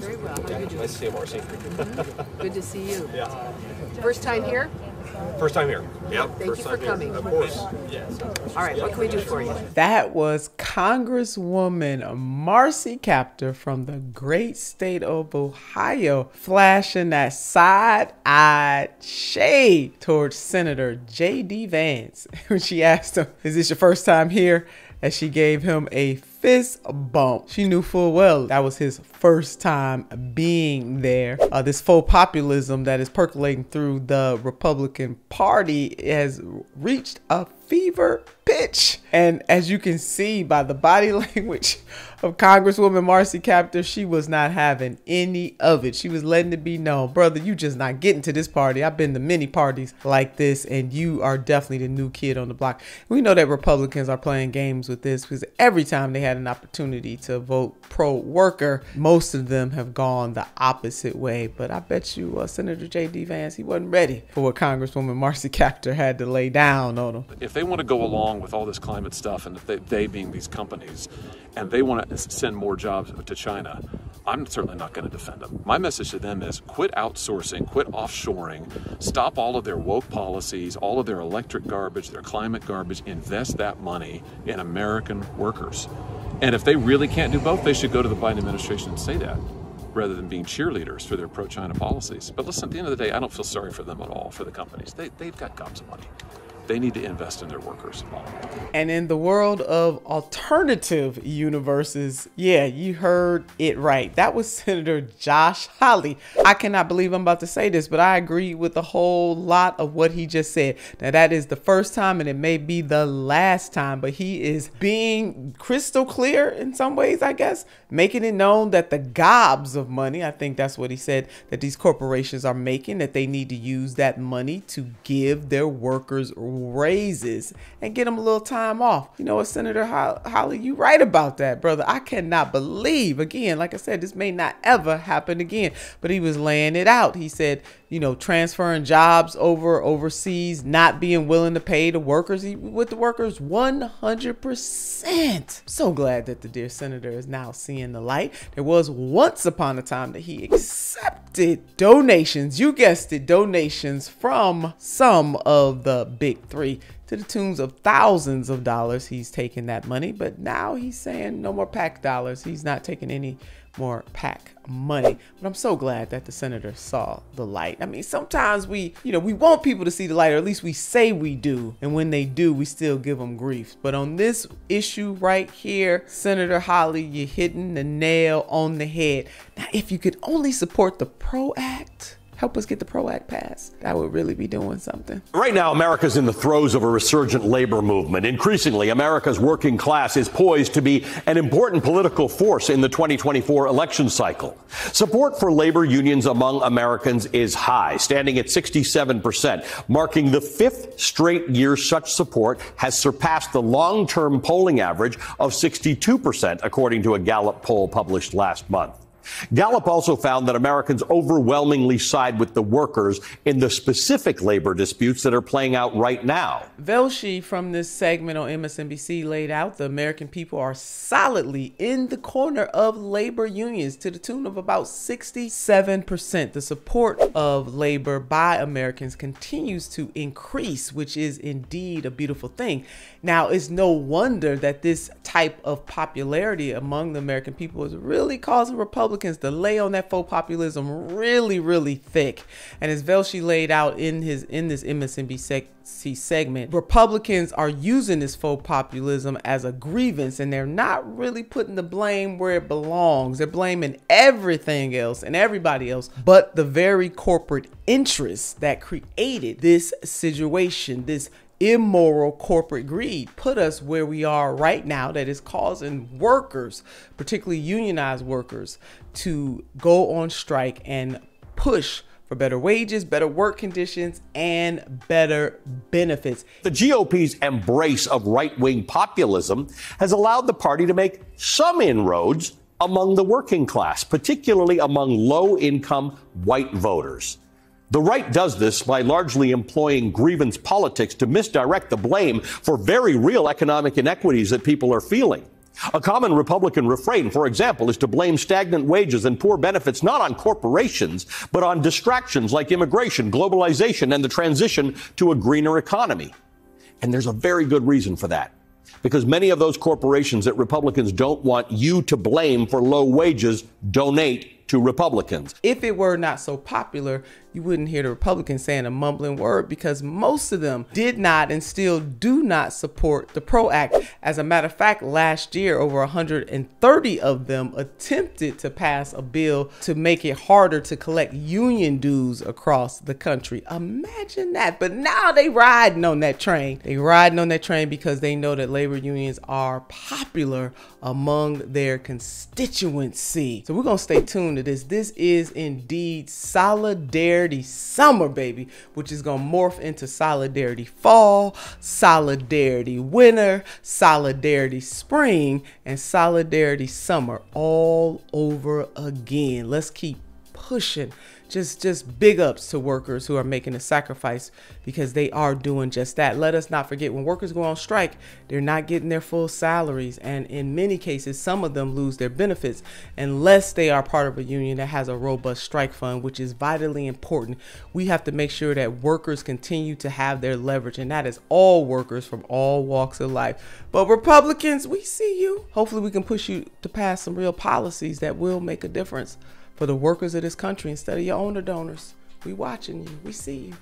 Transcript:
Very well. How are you doing? Nice to see you, Marcy. Good to see you. Yeah. First time here? First time here. Yep. Thank you for coming. Of course. All right, what can we do for you? That was Congresswoman Marcy Kaptur from the great state of Ohio, flashing that side-eyed shade towards Senator J.D. Vance when she asked him, "Is this your first time here?" As she gave him a fist bump. She knew full well that was his first time being there. This faux populism that is percolating through the Republican Party has reached a fever pitch. And as you can see by the body language of Congresswoman Marcy Kaptur, she was not having any of it. She was letting it be known, brother, you just not getting to this party. I've been to many parties like this, and you are definitely the new kid on the block. We know that Republicans are playing games with this because every time they had an opportunity to vote pro-worker, most of them have gone the opposite way. But I bet you Senator J.D. Vance, he wasn't ready for what Congresswoman Marcy Kaptur had to lay down on him. If they want to go along with all this climate stuff, and if they being these companies, and they want to send more jobs to China, I'm certainly not going to defend them. My message to them is quit outsourcing, quit offshoring, stop all of their woke policies, all of their electric garbage, their climate garbage, invest that money in American workers. And if they really can't do both, they should go to the Biden administration and say that, rather than being cheerleaders for their pro-China policies. But listen, at the end of the day, I don't feel sorry for them at all, for the companies. They've got gobs of money. They need to invest in their workers. And in the world of alternative universes, yeah, you heard it right. That was Senator Josh Hawley. I cannot believe I'm about to say this, but I agree with a whole lot of what he just said. Now, that is the first time, and it may be the last time, but he is being crystal clear in some ways, I guess, making it known that the gobs of money, I think that's what he said, that these corporations are making, that they need to use that money to give their workers raises and get them a little time off. You know what, Senator Hawley, you right about that, brother. I cannot believe, again, like I said, this may not ever happen again, but he was laying it out. He said, you know, transferring jobs overseas, not being willing to pay the workers, with the workers 100%. So glad that the dear senator is now seeing the light. There was once upon a time that he accepted donations, you guessed it, donations from some of the big three to the tunes of thousands of dollars. He's taking that money, but now he's saying no more PAC dollars. He's not taking any more PAC money. But I'm so glad that the senator saw the light. I mean, sometimes we want people to see the light, or at least we say we do. And when they do, we still give them grief. But on this issue right here, Senator Hawley, you're hitting the nail on the head. Now, if you could only support the PRO Act, help us get the PRO Act passed, that would really be doing something. Right now, America's in the throes of a resurgent labor movement. Increasingly, America's working class is poised to be an important political force in the 2024 election cycle. Support for labor unions among Americans is high, standing at 67%, marking the fifth straight year such support has surpassed the long-term polling average of 62%, according to a Gallup poll published last month. Gallup also found that Americans overwhelmingly side with the workers in the specific labor disputes that are playing out right now. Velshi from this segment on MSNBC laid out the American people are solidly in the corner of labor unions to the tune of about 67%. The support of labor by Americans continues to increase, which is indeed a beautiful thing. Now, it's no wonder that this type of popularity among the American people is really causing Republicans to lay on that faux populism really thick. And as Velshi laid out in this MSNBC segment, Republicans are using this faux populism as a grievance, and they're not really putting the blame where it belongs. They're blaming everything else and everybody else but the very corporate interests that created this situation. This immoral corporate greed put us where we are right now, that is causing workers, particularly unionized workers, to go on strike and push for better wages, better work conditions, and better benefits. The GOP's embrace of right-wing populism has allowed the party to make some inroads among the working class, particularly among low-income white voters. The right does this by largely employing grievance politics to misdirect the blame for very real economic inequities that people are feeling. A common Republican refrain, for example, is to blame stagnant wages and poor benefits not on corporations, but on distractions like immigration, globalization, and the transition to a greener economy. And there's a very good reason for that. Because many of those corporations that Republicans don't want you to blame for low wages donate to Republicans. If it were not so popular, you wouldn't hear the Republicans saying a mumbling word, because most of them did not and still do not support the PRO Act. As a matter of fact, last year, over 130 of them attempted to pass a bill to make it harder to collect union dues across the country. Imagine that. But now they riding on that train. They riding on that train because they know that labor unions are popular among their constituency. So we're going to stay tuned to this. This is indeed Solidarity Summer, baby, which is going to morph into Solidarity Fall, Solidarity Winter, Solidarity Spring, and Solidarity Summer all over again. Let's keep pushing. Just big ups to workers who are making a sacrifice, because they are doing just that. Let us not forget, when workers go on strike, they're not getting their full salaries, and in many cases some of them lose their benefits unless they are part of a union that has a robust strike fund, which is vitally important. We have to make sure that workers continue to have their leverage, and that is all workers from all walks of life. But Republicans, we see you. Hopefully we can push you to pass some real policies that will make a difference for the workers of this country instead of your owner donors. We watching you. We see you.